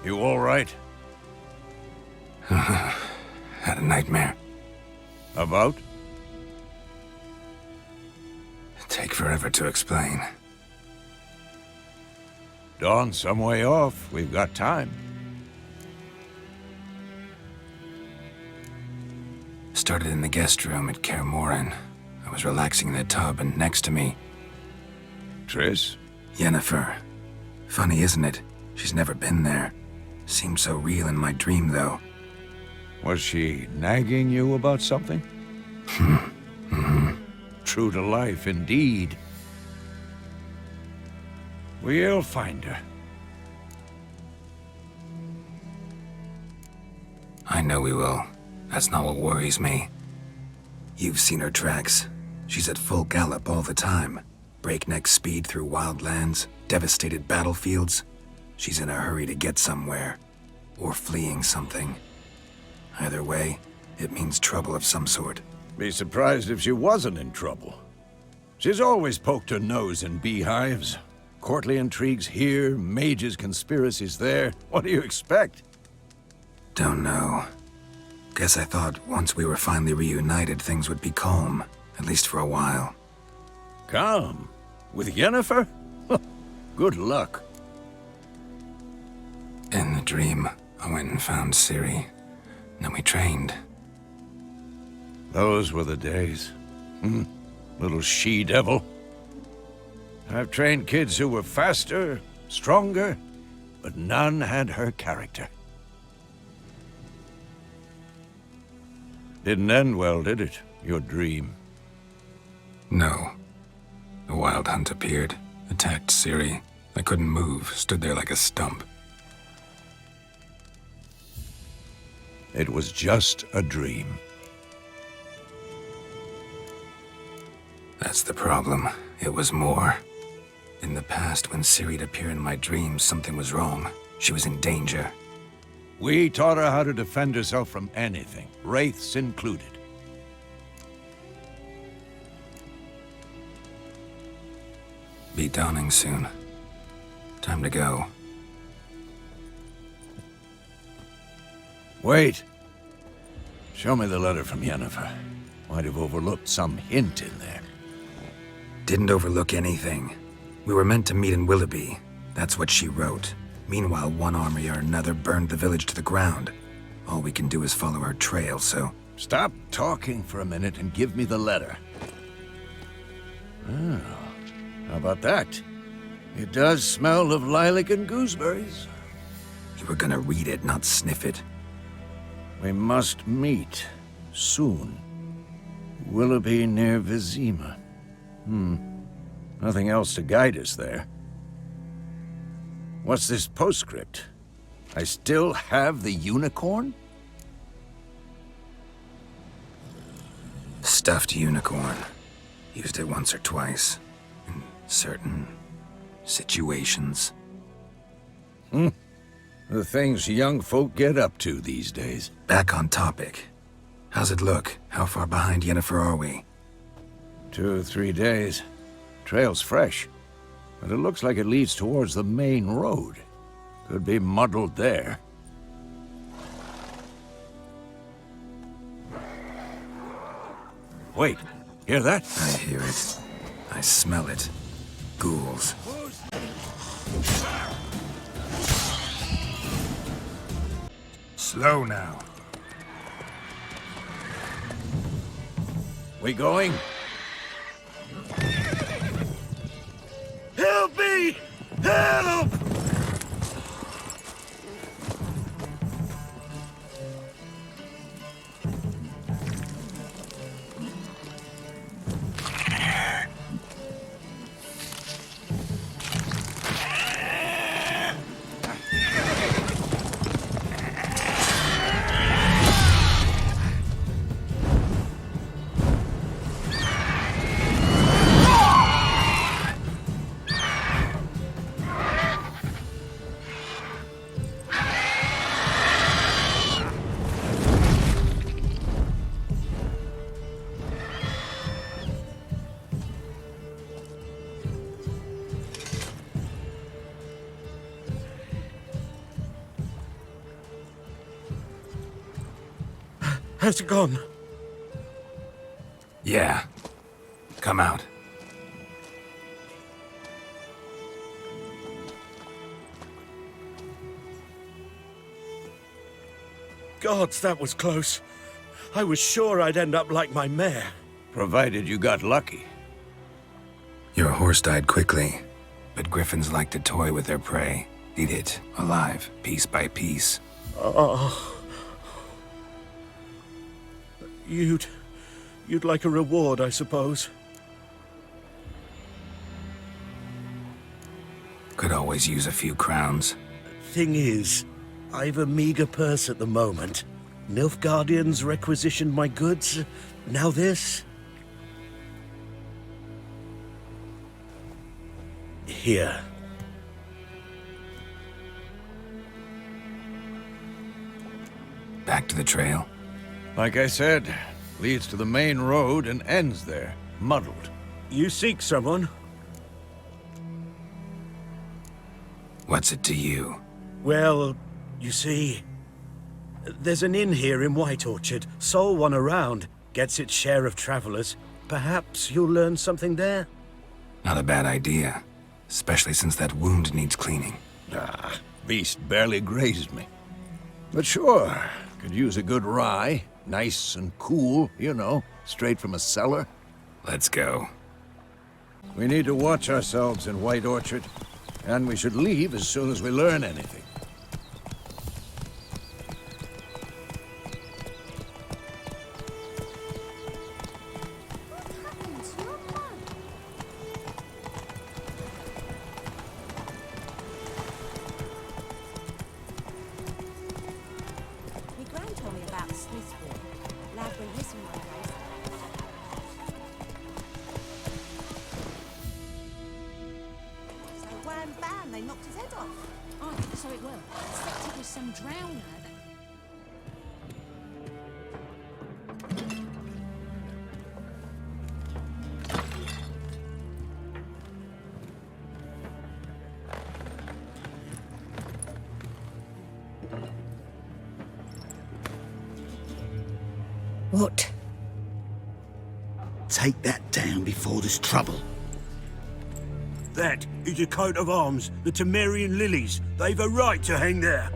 You all right? Had a nightmare. About? Take forever to explain. Dawn's some way off. We've got time. Started in the guest room at Kaer Morhen. I was relaxing in the tub, and next to me, Triss? Yennefer. Funny, isn't it? She's never been there. Seemed so real in my dream, though. Was she nagging you about something? True to life, indeed. We'll find her. I know we will. That's not what worries me. You've seen her tracks. She's at full gallop all the time. Breakneck speed through wild lands, devastated battlefields. She's in a hurry to get somewhere. Or fleeing something. Either way, it means trouble of some sort. Be surprised if she wasn't in trouble. She's always poked her nose in beehives. Courtly intrigues here, mages' conspiracies there. What do you expect? Don't know. Guess I thought once we were finally reunited, things would be calm. At least for a while. Calm? With Yennefer? Good luck. In the dream, I went and found Ciri. Then we trained. Those were the days. Little she-devil. I've trained kids who were faster, stronger, but none had her character. Didn't end well, did it? Your dream? No. The Wild Hunt appeared, attacked Ciri. I couldn't move, stood there like a stump. It was just a dream. That's the problem. It was more. In the past, when Ciri'd appear in my dreams, something was wrong. She was in danger. We taught her how to defend herself from anything, wraiths included. Be dawning soon. Time to go. Wait. Show me the letter from Yennefer. Might have overlooked some hint in there. Didn't overlook anything. We were meant to meet in Willoughby. That's what she wrote. Meanwhile, one army or another burned the village to the ground. All we can do is follow her trail, so... Stop talking for a minute and give me the letter. Oh, how about that? It does smell of lilac and gooseberries. You were gonna read it, not sniff it. We must meet. Soon. Willoughby near Vizima. Nothing else to guide us there. What's this postscript? I still have the unicorn? Stuffed unicorn. Used it once or twice. In certain... situations. The things young folk get up to these days. Back on topic. How's it look? How far behind Yennefer are we? 2 or 3 days. Trail's fresh, but it looks like it leads towards the main road. Could be muddled there. Wait, hear that? I hear it. I smell it. Ghouls. Slow now. We going? Help me! Help! Has it gone? Yeah. Come out. Gods, that was close. I was sure I'd end up like my mare. Provided you got lucky. Your horse died quickly, but griffins like to toy with their prey. Eat it, alive, piece by piece. Oh. You'd like a reward, I suppose. Could always use a few crowns. Thing is, I've a meager purse at the moment. Nilfgaardians requisitioned my goods. Now this. Here. Back to the trail. Like I said, leads to the main road and ends there, muddled. You seek someone? What's it to you? Well, you see, there's an inn here in White Orchard. Sole one around. Gets its share of travelers. Perhaps you'll learn something there? Not a bad idea. Especially since that wound needs cleaning. Ah, beast barely grazed me. But sure, could use a good rye. Nice and cool, you know, straight from a cellar. Let's go. We need to watch ourselves in White Orchard, and we should leave as soon as we learn anything. My gran told me about the Smiths War. Lad went missing one day. So wham bam, they knocked his head off. Oh, so it will. Except it was some drowner that... What? Take that down before there's trouble. That is a coat of arms, the Temerian lilies. They've a right to hang there.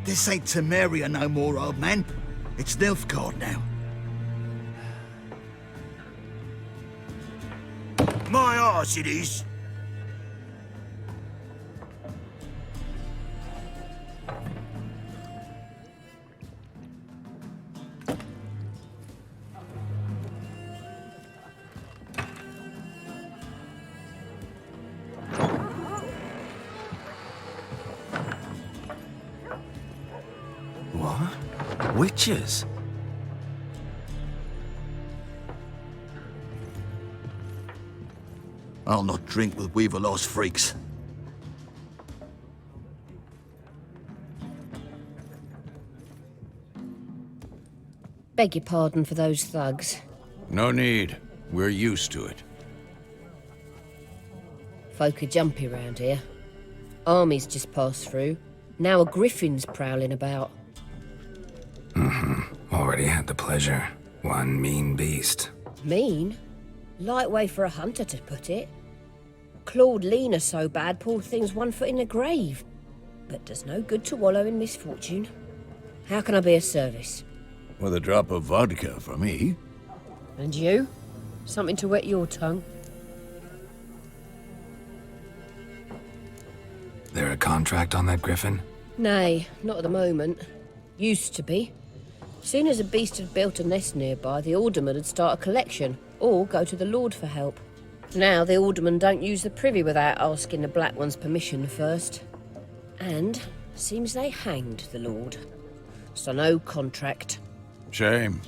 This ain't Temeria no more, old man. It's Nilfgaard now. My arse it is. What? Witches? I'll not drink with Weaverlaw's freaks. Beg your pardon for those thugs. No need. We're used to it. Folk are jumpy round here. Armies just passed through. Now a Griffin's prowling about. Already had the pleasure. One mean beast. Mean? Light way for a hunter to put it. Clawed Lena so bad, poor thing's 1 foot in the grave. But does no good to wallow in misfortune. How can I be of service? With a drop of vodka for me. And you? Something to wet your tongue? There a contract on that Griffin? Nay, not at the moment. Used to be. Soon as a beast had built a nest nearby, the alderman would start a collection, or go to the Lord for help. Now the alderman don't use the privy without asking the Black One's permission first. And seems they hanged the Lord. So no contract. Shame.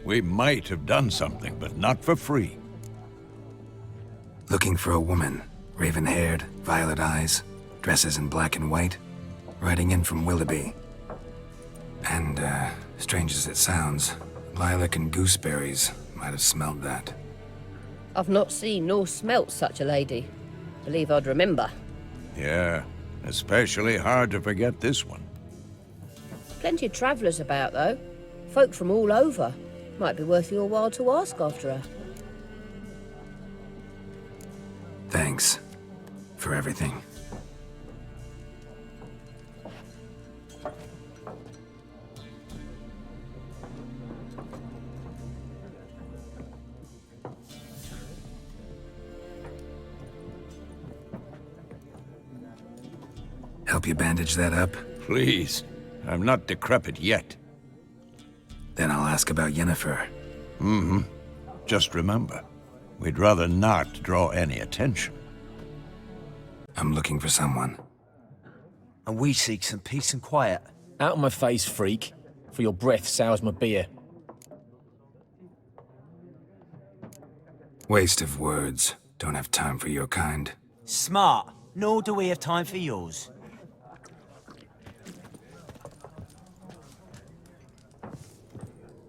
We might have done something, but not for free. Looking for a woman. Raven-haired, violet eyes, dresses in black and white. Riding in from Willoughby. And, strange as it sounds, lilac and gooseberries might have smelled that. I've not seen nor smelt such a lady. Believe I'd remember. Yeah, especially hard to forget this one. Plenty of travellers about, though. Folk from all over. Might be worth your while to ask after her. Thanks for everything. Help you bandage that up? Please. I'm not decrepit yet. Then I'll ask about Yennefer. Just remember, we'd rather not draw any attention. I'm looking for someone. And we seek some peace and quiet. Out of my face, freak. For your breath sours my beer. Waste of words. Don't have time for your kind. Smart. Nor do we have time for yours.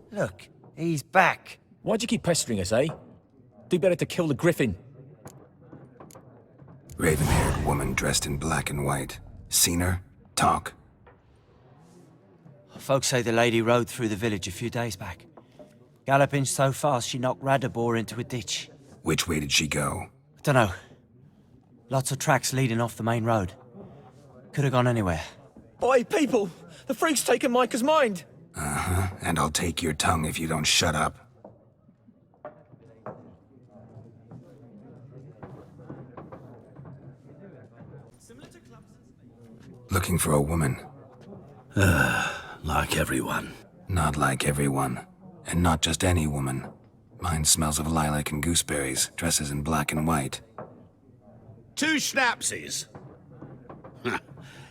Look, he's back. Why'd you keep pestering us, eh? Do better to kill the Griffin. Raven-haired woman dressed in black and white. Seen her? Talk. Folks say the lady rode through the village a few days back. Galloping so fast she knocked Radabor into a ditch. Which way did she go? Dunno. Lots of tracks leading off the main road. Could have gone anywhere. Oi, people! The freak's taken Micah's mind! Uh-huh. And I'll take your tongue if you don't shut up. Looking for a woman. Like everyone. Not like everyone. And not just any woman. Mine smells of lilac and gooseberries, dresses in black and white. 2 schnapsies.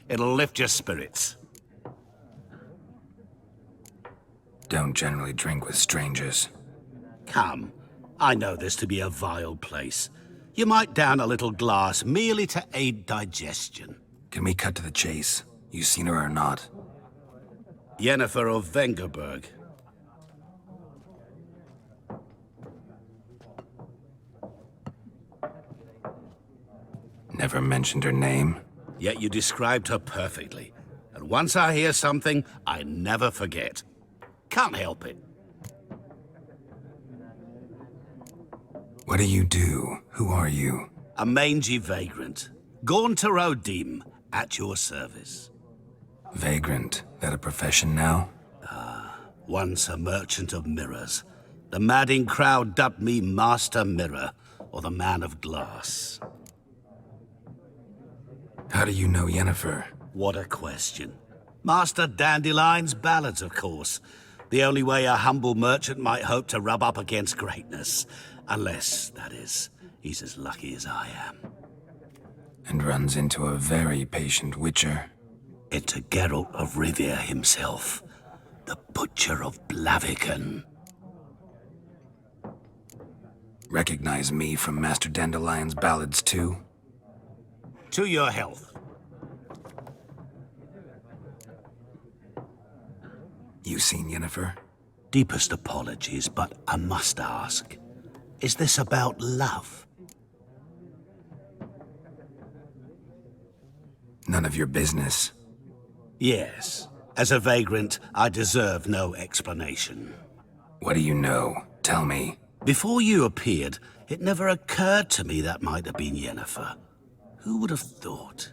It'll lift your spirits. Don't generally drink with strangers. Come, I know this to be a vile place. You might down a little glass merely to aid digestion. Can we cut to the chase? You seen her or not? Yennefer of Vengerberg. Never mentioned her name? Yet you described her perfectly. And once I hear something, I never forget. Can't help it. What do you do? Who are you? A mangy vagrant. Gaunter Odim, at your service. Vagrant. That a profession now? Once a merchant of mirrors. The madding crowd dubbed me Master Mirror, or the Man of Glass. How do you know Yennefer? What a question. Master Dandelion's ballads, of course. The only way a humble merchant might hope to rub up against greatness. Unless, that is, he's as lucky as I am. And runs into a very patient witcher. Into Geralt of Rivia himself. The Butcher of Blaviken. Recognize me from Master Dandelion's ballads too? To your health. You seen Yennefer? Deepest apologies, but I must ask. Is this about love? None of your business. Yes. As a vagrant, I deserve no explanation. What do you know? Tell me. Before you appeared, it never occurred to me that might have been Yennefer. Who would have thought?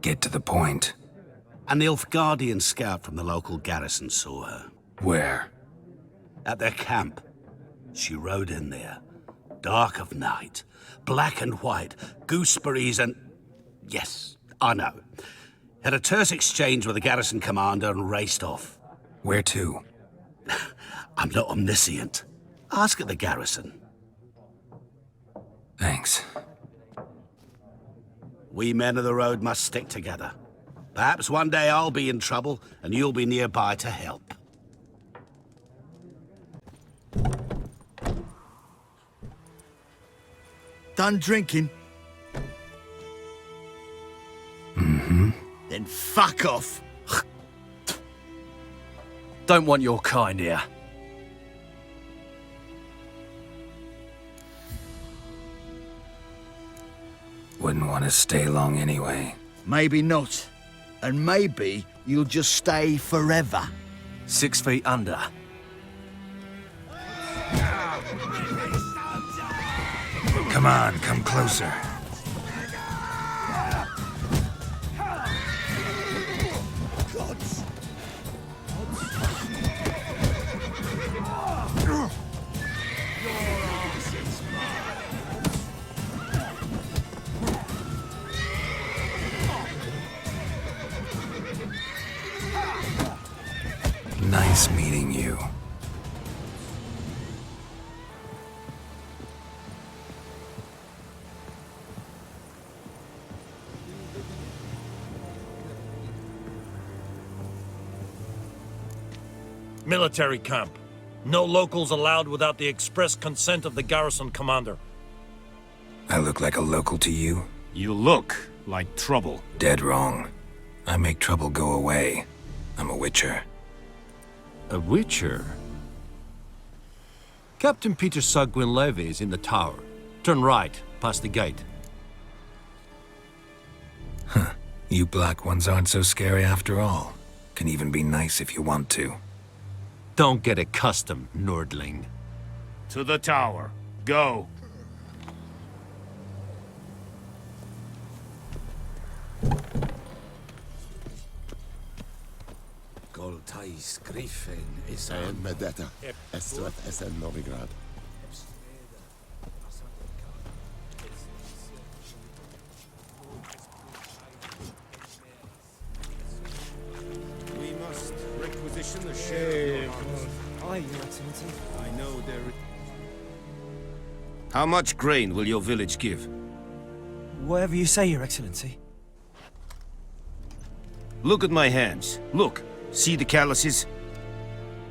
Get to the point. An Nilfgaardian scout from the local garrison saw her. Where? At their camp. She rode in there. Dark of night. Black and white. Gooseberries and... Yes, I know. Had a terse exchange with the garrison commander and raced off. Where to? I'm not omniscient. Ask at the garrison. Thanks. We men of the road must stick together. Perhaps one day I'll be in trouble and you'll be nearby to help. Done drinking? Mm-hmm. Then fuck off. Don't want your kind here. Wouldn't want to stay long anyway. Maybe not. And maybe you'll just stay forever. 6 feet under. Come on, come closer. Nice meeting you. Military camp. No locals allowed without the express consent of the garrison commander. I look like a local to you? You look like trouble. Dead wrong. I make trouble go away. I'm a witcher. A witcher? Captain Peter Sagwin Levy is in the tower. Turn right, past the gate. Huh. You black ones aren't so scary after all. Can even be nice if you want to. Don't get accustomed, Nordling. To the tower. Go. Goltais Griffin is a Medetta. Estuat SN Novigrad. We must requisition the share. Aye, Your Excellency. I know there. How much grain will your village give? Whatever you say, Your Excellency. Look at my hands. Look. See the calluses?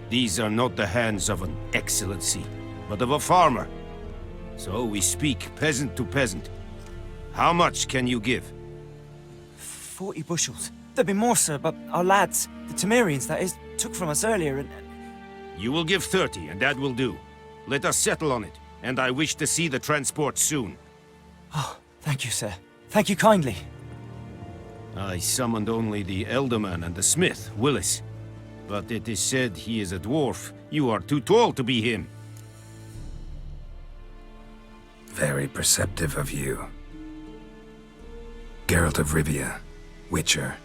These are not the hands of an excellency, but of a farmer. So we speak peasant to peasant. How much can you give? 40 bushels. There'd be more, sir, but our lads, the Temerians, that is, took from us earlier and... You will give 30, and that will do. Let us settle on it, and I wish to see the transport soon. Oh, thank you, sir. Thank you kindly. I summoned only the Elderman and the smith, Willis. But it is said he is a dwarf. You are too tall to be him. Very perceptive of you. Geralt of Rivia, Witcher.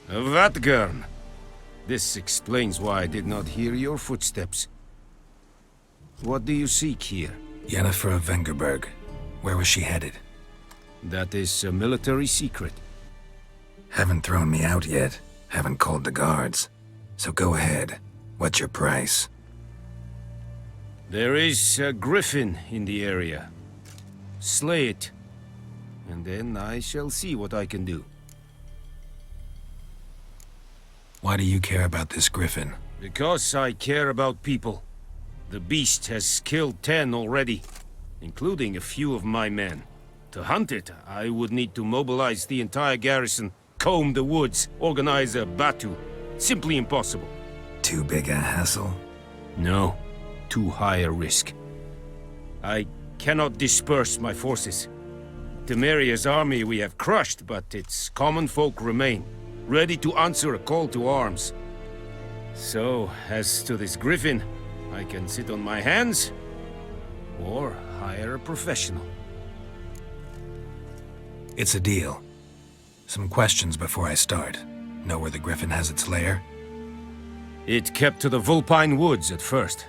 Vatgern! This explains why I did not hear your footsteps. What do you seek here? Yennefer of Vengerberg. Where was she headed? That is a military secret. Haven't thrown me out yet. Haven't called the guards. So go ahead. What's your price? There is a Griffin in the area. Slay it. And then I shall see what I can do. Why do you care about this Griffin? Because I care about people. The beast has killed 10 already, including a few of my men. To hunt it, I would need to mobilize the entire garrison, comb the woods, organize a batu. Simply impossible. Too big a hassle? No, too high a risk. I cannot disperse my forces. Temeria's army we have crushed, but its common folk remain, ready to answer a call to arms. So, as to this Griffin, I can sit on my hands, or hire a professional. It's a deal. Some questions before I start. Know where the Griffin has its lair? It kept to the Vulpine Woods at first.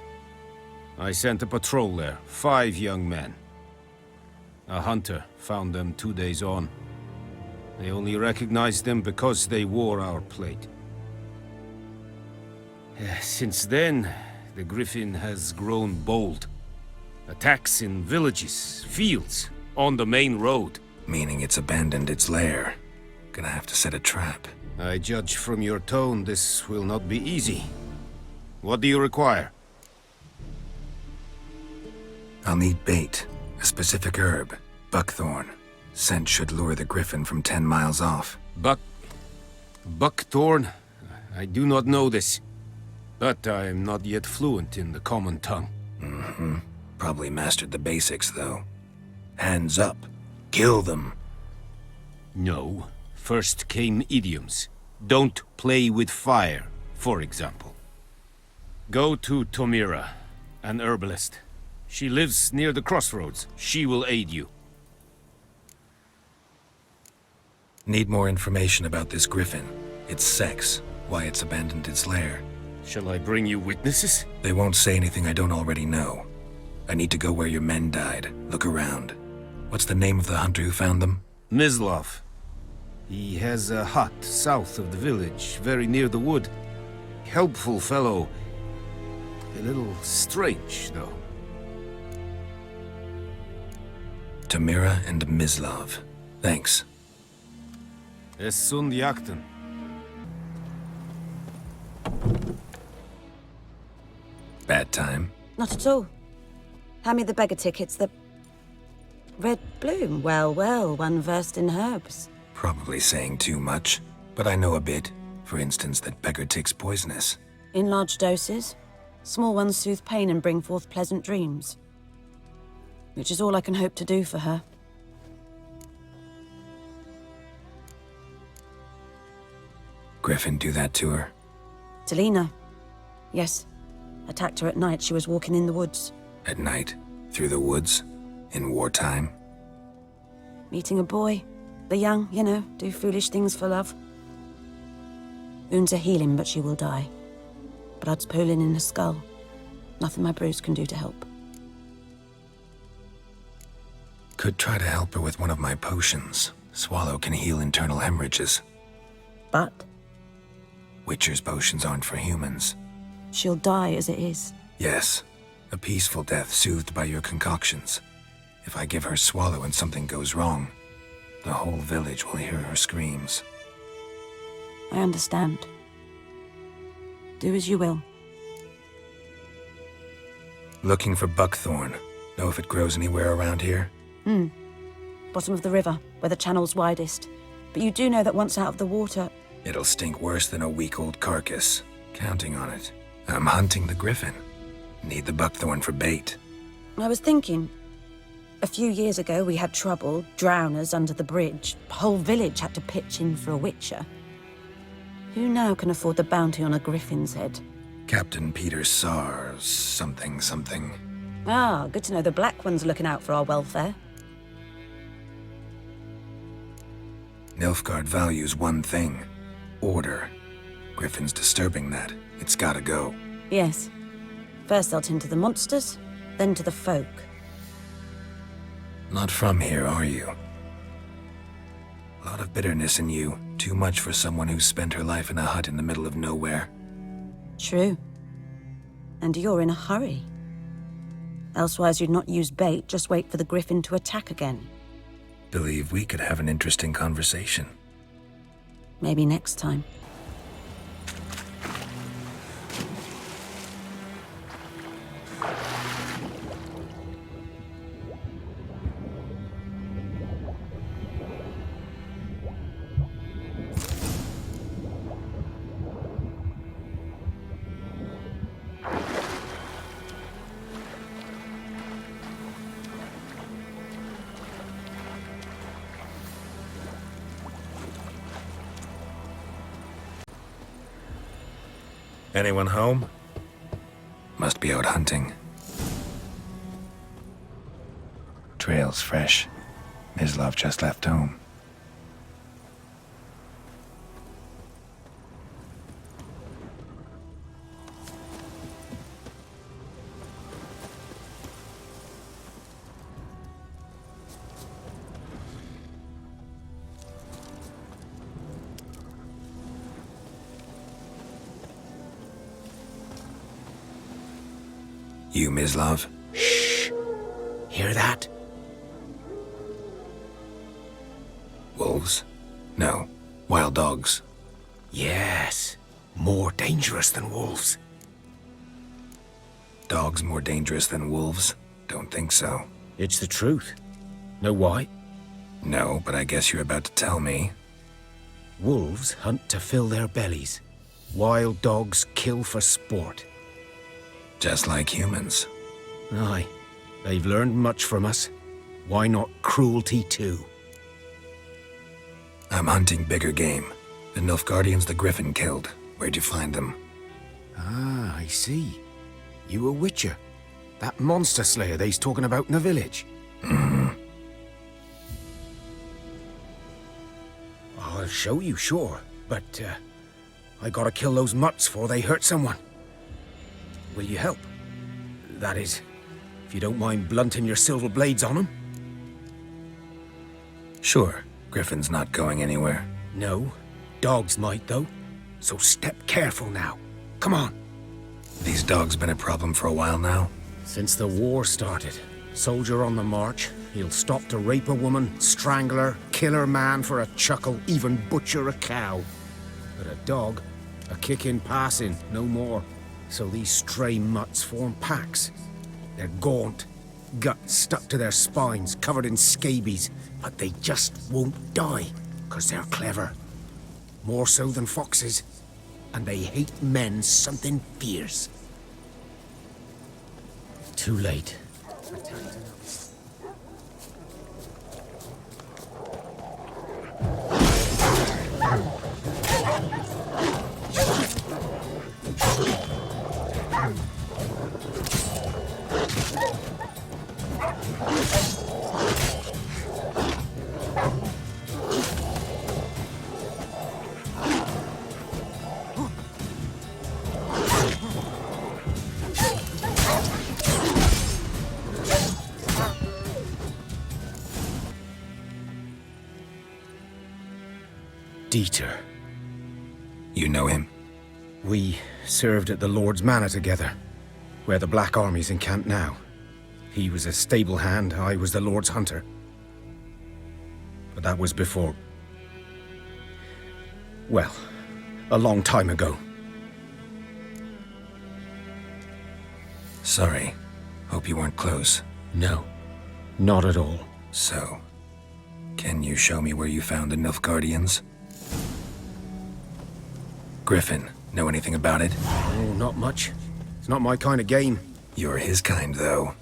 I sent a patrol there, 5 young men. A hunter found them 2 days on. They only recognized them because they wore our plate. Since then, the Griffin has grown bold. Attacks in villages, fields, on the main road. Meaning it's abandoned its lair. Gonna have to set a trap. I judge from your tone this will not be easy. What do you require? I'll need bait. A specific herb. Buckthorn. Scent should lure the Griffin from 10 miles off. Buckthorn? I do not know this. But I am not yet fluent in the common tongue. Mm-hmm. Probably mastered the basics, though. Hands up. Kill them. No. First came idioms. Don't play with fire, for example. Go to Tomira, an herbalist. She lives near the crossroads. She will aid you. Need more information about this Griffin. Its sex, why it's abandoned its lair. Shall I bring you witnesses? They won't say anything I don't already know. I need to go where your men died. Look around. What's the name of the hunter who found them? Mislav. He has a hut south of the village, very near the wood. Helpful fellow. A little strange, though. Tamira and Mislav. Thanks. Es sunt jakten. Bad time? Not at all. Hand me the beggar tickets, the... Red bloom. Well, well, one versed in herbs. Probably saying too much, but I know a bit. For instance, that beggar tick's poisonous. In large doses. Small ones soothe pain and bring forth pleasant dreams. Which is all I can hope to do for her. Griffin do that to her? Selena. Yes. Attacked her at night. She was walking in the woods. At night? Through the woods? In wartime? Meeting a boy. The young, you know, do foolish things for love. Wounds are healing, but she will die. Blood's pooling in her skull. Nothing my bruise can do to help. Could try to help her with one of my potions. Swallow can heal internal hemorrhages. But? Witcher's potions aren't for humans. She'll die as it is. Yes. A peaceful death soothed by your concoctions. If I give her Swallow and something goes wrong, the whole village will hear her screams. I understand. Do as you will. Looking for buckthorn. Know if it grows anywhere around here? Bottom of the river, where the channel's widest. But you do know that once out of the water... It'll stink worse than a week-old carcass. Counting on it. I'm hunting the Griffin. Need the buckthorn for bait. I was thinking... A few years ago, we had trouble, drowners under the bridge. The whole village had to pitch in for a witcher. Who now can afford the bounty on a Griffin's head? Captain Peter Sars, something. Ah, good to know the Black One's looking out for our welfare. Nilfgaard values one thing. Order. Griffin's disturbing that. It's gotta go. Yes. First they'll tend to the monsters, then to the folk. Not from here, are you? A lot of bitterness in you. Too much for someone who's spent her life in a hut in the middle of nowhere. True. And you're in a hurry. Elsewise you'd not use bait, just wait for the Griffin to attack again. Believe we could have an interesting conversation. Maybe next time. Anyone home? Must be out hunting. Trail's fresh. Mislav just left home. You, Mislav? Shh! Hear that? Wolves? No. Wild dogs. Yes. More dangerous than wolves. Dogs more dangerous than wolves? Don't think so. It's the truth. Know why? No, but I guess you're about to tell me. Wolves hunt to fill their bellies. Wild dogs kill for sport. Just like humans. Aye. They've learned much from us. Why not cruelty too? I'm hunting bigger game. The Nilfgaardians the Griffin killed. Where'd you find them? Ah, I see. You a witcher. That monster slayer they's talking about in the village. I'll show you, sure. But, I gotta kill those mutts before they hurt someone. Will you help? That is, if you don't mind blunting your silver blades on them. Sure. Griffin's not going anywhere. No. Dogs might, though. So step careful now. Come on. These dogs been a problem for a while now? Since the war started. Soldier on the march. He'll stop to rape a woman, strangle her, kill her man for a chuckle, even butcher a cow. But a dog, a kick in passing, no more. So these stray mutts form packs. They're gaunt, guts stuck to their spines, covered in scabies, but they just won't die, 'cause they're clever. More so than foxes. And they hate men something fierce. Too late. Dieter. You know him? We served at the Lord's Manor together, where the Black Army's encamped now. He was a stable hand, I was the Lord's hunter. But that was before... well, a long time ago. Sorry. Hope you weren't close. No, not at all. So, can you show me where you found the Nilfgaardians? Griffin, know anything about it? Oh, not much. It's not my kind of game. You're his kind, though.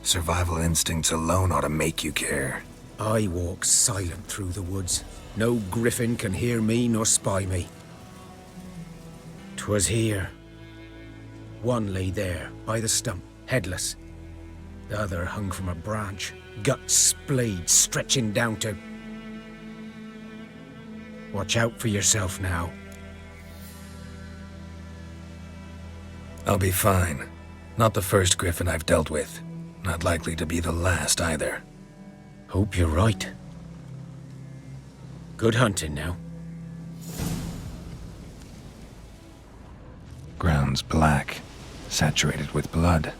Survival instincts alone ought to make you care. I walk silent through the woods. No Griffin can hear me nor spy me. 'Twas here. One lay there, by the stump, headless. The other hung from a branch, guts splayed, stretching down to... Watch out for yourself now. I'll be fine. Not the first Griffin I've dealt with. Not likely to be the last, either. Hope you're right. Good hunting now. Ground's black, saturated with blood.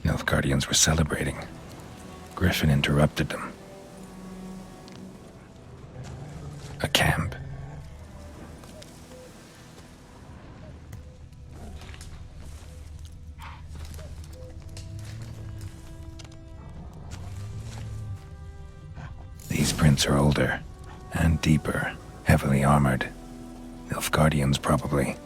Nilfgaardians were celebrating. Griffin interrupted them. A camp. These prints are older, and deeper, heavily armored. Nilfgaardians, probably.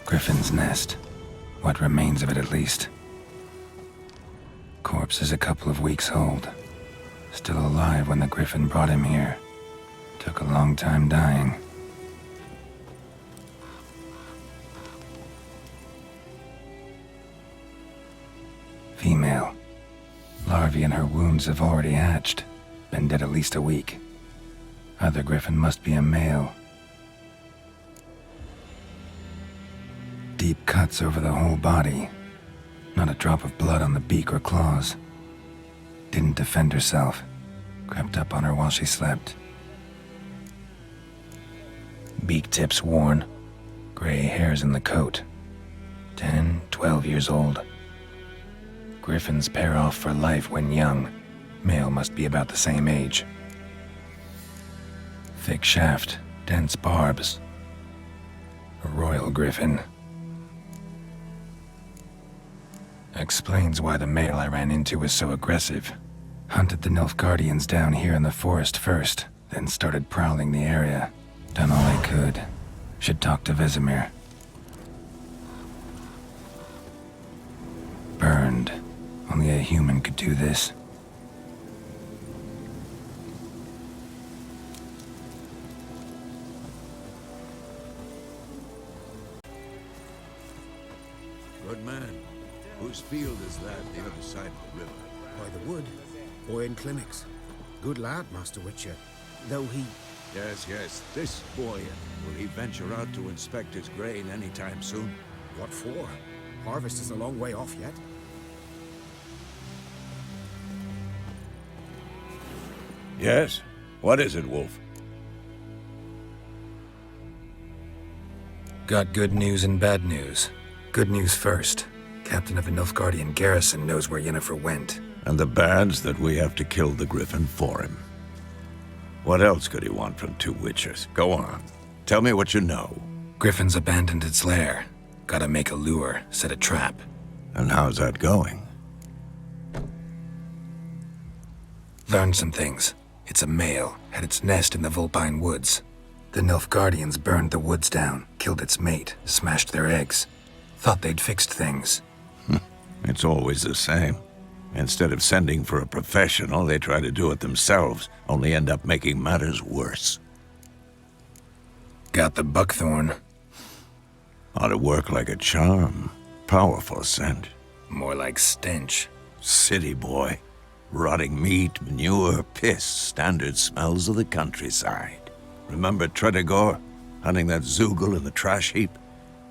Griffin's nest. What remains of it, at least. Corpse is a couple of weeks old. Still alive when the Griffin brought him here. Took a long time dying. Female. Larvae in her wounds have already hatched. Been dead at least a week. Other Griffin must be a male. Deep cuts over the whole body. Not a drop of blood on the beak or claws. Didn't defend herself. Crept up on her while she slept. Beak tips worn. Gray hairs in the coat. 10, 12 years old. Griffins pair off for life when young. Male must be about the same age. Thick shaft, dense barbs. A royal griffin. Explains why the male I ran into was so aggressive. Hunted the Nilfgaardians down here in the forest first, then started prowling the area. Done all I could. Should talk to Vesemir. Burned. Only a human could do this. Good man. Whose field is that the other side of the river? By the wood. Boy in clinics. Good lad, Master Witcher. Though he... Yes. This boy. Will he venture out to inspect his grain anytime soon? What for? Harvest is a long way off yet. Yes? What is it, Wolf? Got good news and bad news. Good news first. Captain of a Nilfgaardian garrison knows where Yennefer went. And the bad's that we have to kill the Griffin for him. What else could he want from two witchers? Go on. Tell me what you know. Griffin's abandoned its lair. Gotta make a lure, set a trap. And how's that going? Learned some things. It's a male, had its nest in the Vulpine Woods. The Nilfgaardians burned the woods down, killed its mate, smashed their eggs. Thought they'd fixed things. It's always the same. Instead of sending for a professional, they try to do it themselves, only end up making matters worse. Got the buckthorn. Ought to work like a charm. Powerful scent. More like stench. City boy. Rotting meat, manure, piss, standard smells of the countryside. Remember Tredegor? Hunting that Zoogle in the trash heap?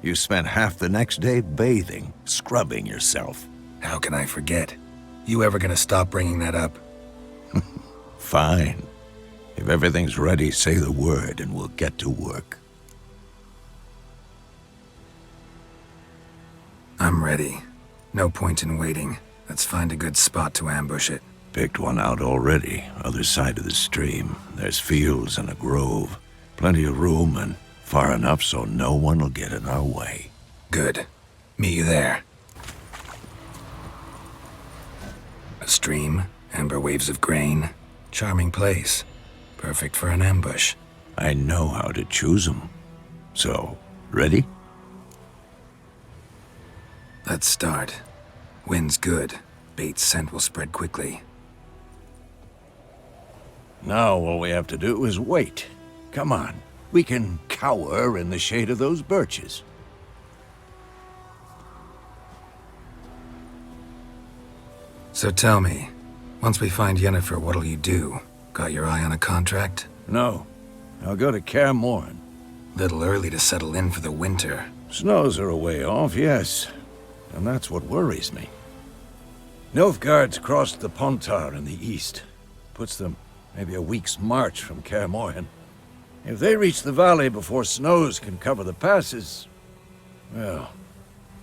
You spent half the next day bathing, scrubbing yourself. How can I forget? You ever gonna stop bringing that up? Fine. If everything's ready, say the word and we'll get to work. I'm ready. No point in waiting. Let's find a good spot to ambush it. Picked one out already, other side of the stream. There's fields and a grove. Plenty of room and far enough so no one will get in our way. Good. Meet you there. A stream, amber waves of grain. Charming place. Perfect for an ambush. I know how to choose 'em. So, ready? Let's start. Wind's good. Bait's scent will spread quickly. Now all we have to do is wait. Come on. We can cower in the shade of those birches. So tell me, once we find Yennefer, what'll you do? Got your eye on a contract? No. I'll go to Kaer Morhen. Little early to settle in for the winter. Snows are a way off, yes. And that's what worries me. Nilfgaard's crossed the Pontar in the east. Puts them maybe a week's march from Kaer Morhen. If they reach the valley before snows can cover the passes, well,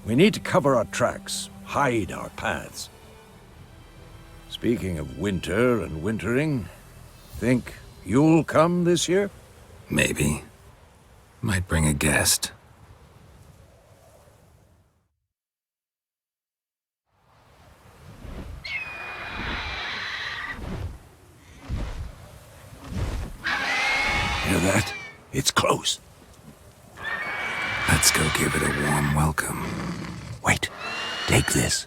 we need to cover our tracks, hide our paths. Speaking of winter and wintering, think you'll come this year? Maybe. Might bring a guest. Hear that? It's close. Let's go give it a warm welcome. Wait. Take this.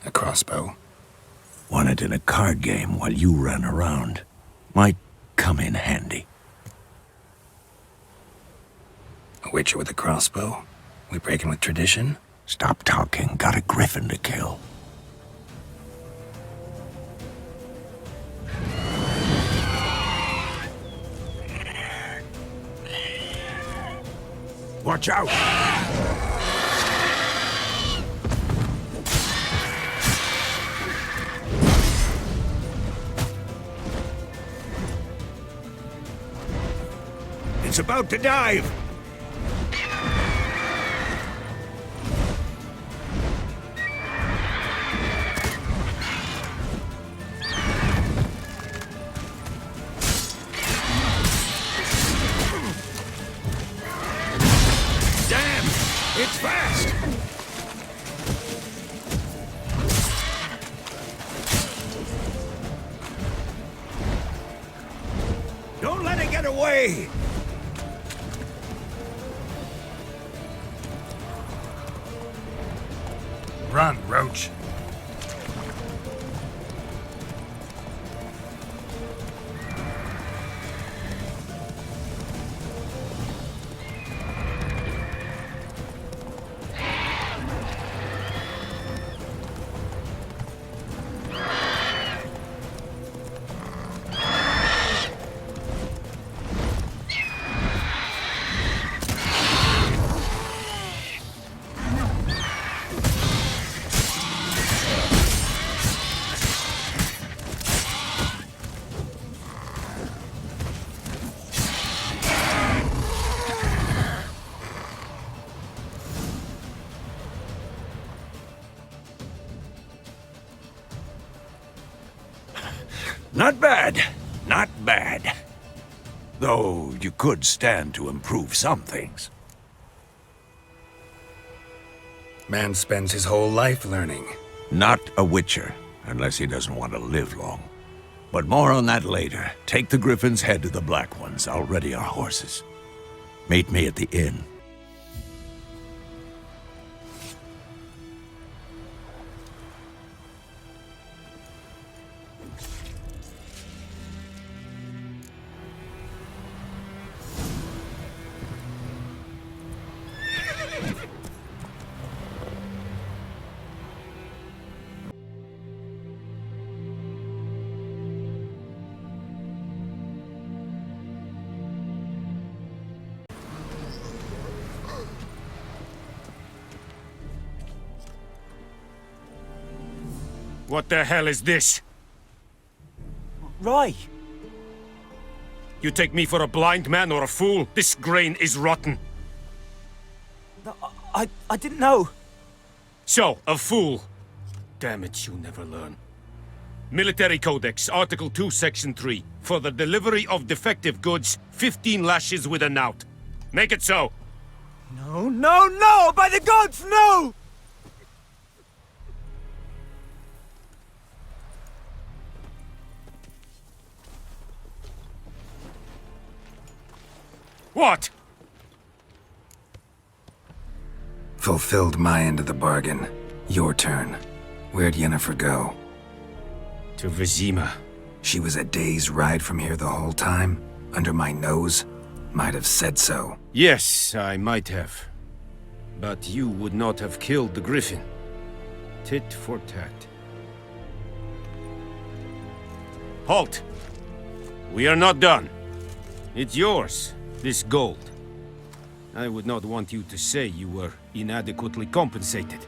A crossbow. Won it in a card game while you ran around. Might come in handy. A witcher with a crossbow? We breaking with tradition? Stop talking. Got a griffin to kill. Watch out! It's about to dive! Get away! Run, Roach. Not bad. Not bad. Though you could stand to improve some things. Man spends his whole life learning. Not a witcher, unless he doesn't want to live long. But more on that later. Take the Griffin's head to the Black Ones. I'll ready our horses. Meet me at the inn. What the hell is this? Rye! You take me for a blind man or a fool? This grain is rotten. No, I didn't know. So, a fool. Damn it, you never learn. Military Codex, Article 2, Section 3. For the delivery of defective goods, 15 lashes with a knout. Make it so. No, no, no! By the gods, no! What? Fulfilled my end of the bargain. Your turn. Where'd Yennefer go? To Vizima. She was a day's ride from here the whole time? Under my nose? Might have said so. Yes, I might have. But you would not have killed the Griffin. Tit for tat. Halt! We are not done. It's yours, this gold. I would not want you to say you were inadequately compensated.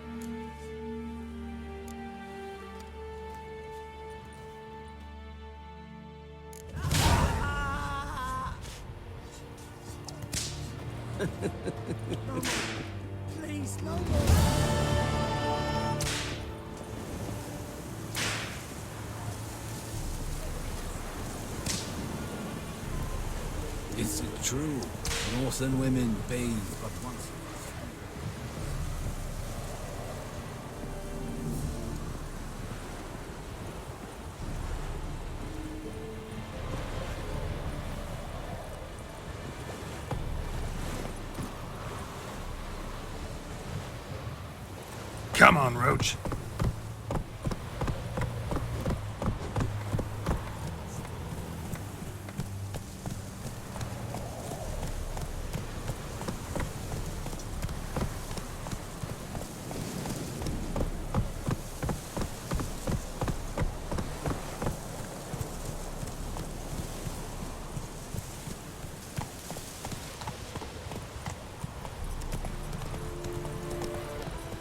Please, no more. Is it true? Northern women bathe but once. Come on, Roach.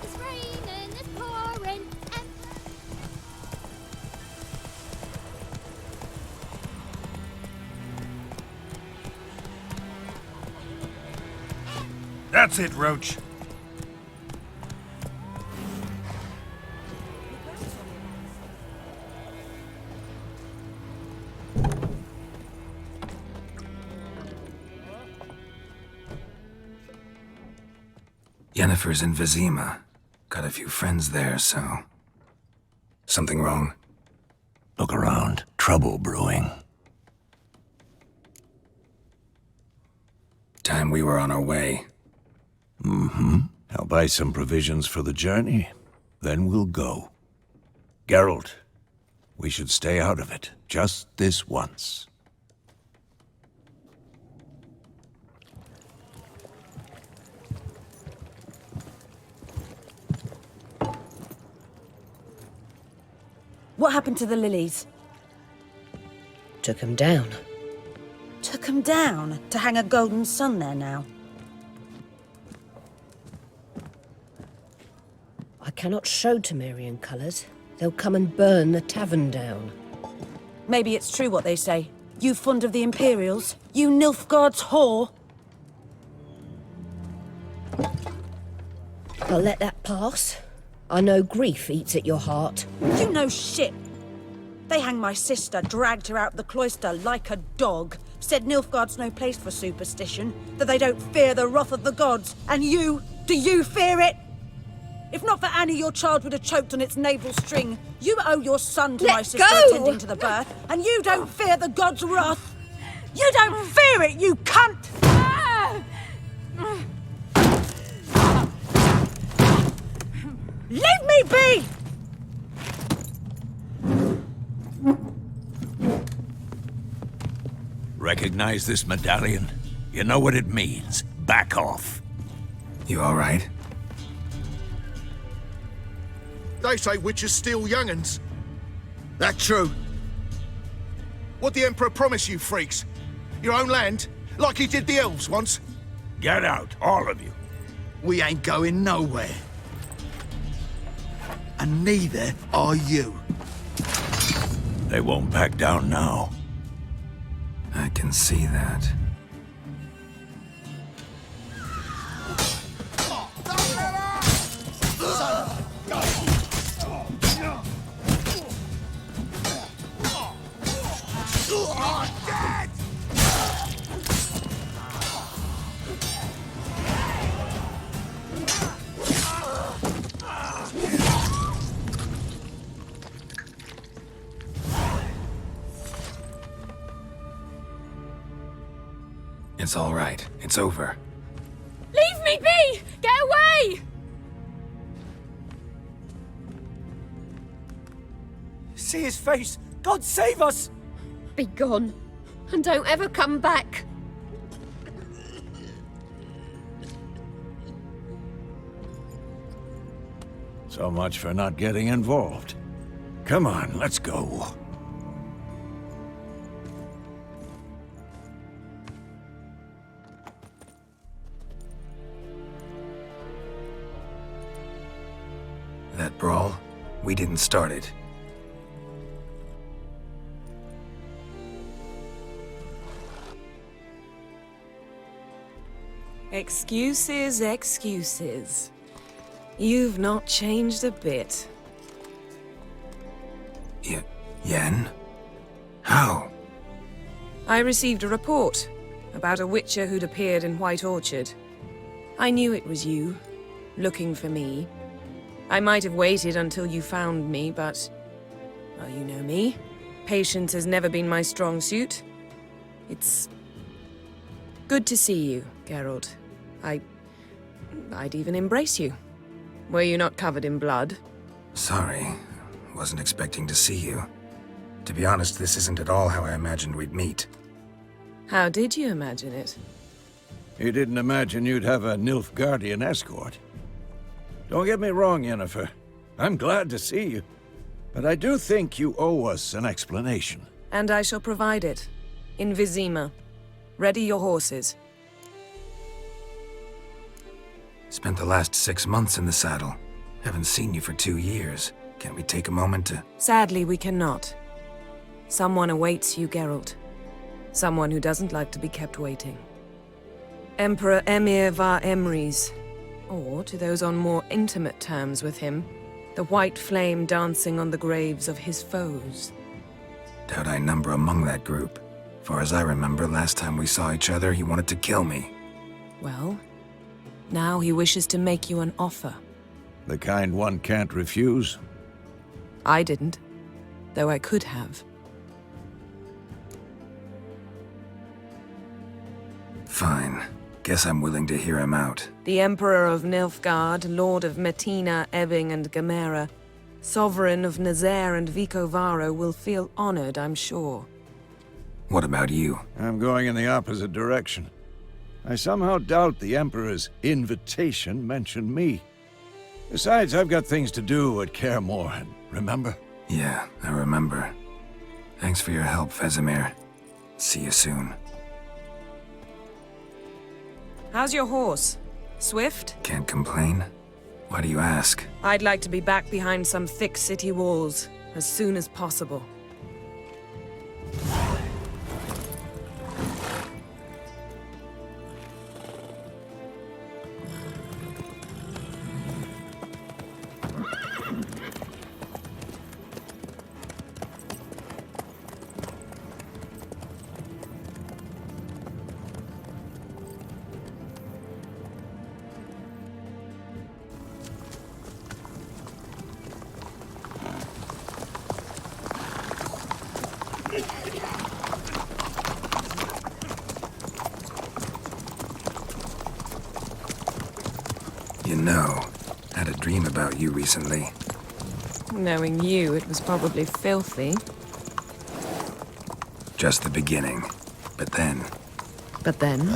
It's raining, it's pouring, and That's it, Roach. Yennefer's in Vizima. Got a few friends there, so... Something wrong? Look around. Trouble brewing. we were on our way. Mm-hmm. I'll buy some provisions for the journey, then we'll go. Geralt, we should stay out of it, just this once. What happened to the lilies? Took 'em down. Took 'em down to hang a golden sun there now. I cannot show Temerian colours. They'll come and burn the tavern down. Maybe it's true what they say. You fond of the Imperials? You Nilfgaard's whore? I'll let that pass. I know grief eats at your heart. You know shit. They hanged my sister, dragged her out the cloister like a dog, said Nilfgaard's no place for superstition, that they don't fear the wrath of the gods. And you, do you fear it? If not for Annie, your child would have choked on its navel string. You owe your son to my sister attending to the birth, and you don't fear the gods' wrath. You don't fear it, you cunt! Leave me be! Recognize this medallion? You know what it means. Back off. You all right? They say witches steal young'uns. That true? What'd the Emperor promise you freaks? Your own land? Like he did the elves once? Get out, all of you. We ain't going nowhere. And neither are you. They won't back down now. I can see that. It's all right. It's over. Leave me be! Get away! See his face! God save us! Be gone, and don't ever come back. So much for not getting involved. Come on, let's go. That brawl, we didn't start it. Excuses, excuses. You've not changed a bit. Yen? How? I received a report about a witcher who'd appeared in White Orchard. I knew it was you, looking for me. I might have waited until you found me, but... well, you know me. Patience has never been my strong suit. It's... good to see you, Geralt. I'd even embrace you. Were you not covered in blood? Sorry. Wasn't expecting to see you. To be honest, this isn't at all how I imagined we'd meet. How did you imagine it? You didn't imagine you'd have a Nilfgaardian escort. Don't get me wrong, Yennefer. I'm glad to see you. But I do think you owe us an explanation. And I shall provide it. In Vizima. Ready your horses. Spent the last 6 months in the saddle. Haven't seen you for 2 years. Can't we take a moment to... Sadly, we cannot. Someone awaits you, Geralt. Someone who doesn't like to be kept waiting. Emperor Emir var Emrys. Or, to those on more intimate terms with him, the white flame dancing on the graves of his foes. Doubt I number among that group. Far as I remember, last time we saw each other, he wanted to kill me. Well, now he wishes to make you an offer. The kind one can't refuse? I didn't, though I could have. Fine. Guess I'm willing to hear him out. The Emperor of Nilfgaard, Lord of Metina, Ebbing, and Gamera, Sovereign of Nazaire and Vicovaro will feel honored, I'm sure. What about you? I'm going in the opposite direction. I somehow doubt the Emperor's invitation mentioned me. Besides, I've got things to do at Kaer Morhen, remember? Yeah, I remember. Thanks for your help, Vesemir. See you soon. How's your horse? Swift? Can't complain. Why do you ask? I'd like to be back behind some thick city walls as soon as possible. You know, I had a dream about you recently. Knowing you, it was probably filthy. Just the beginning. But then... But then?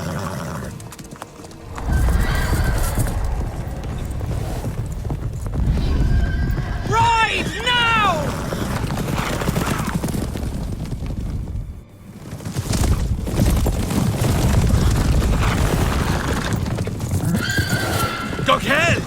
Right now! Doch hell!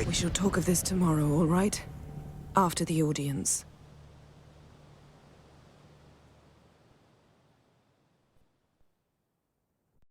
We shall talk of this tomorrow, all right? After the audience.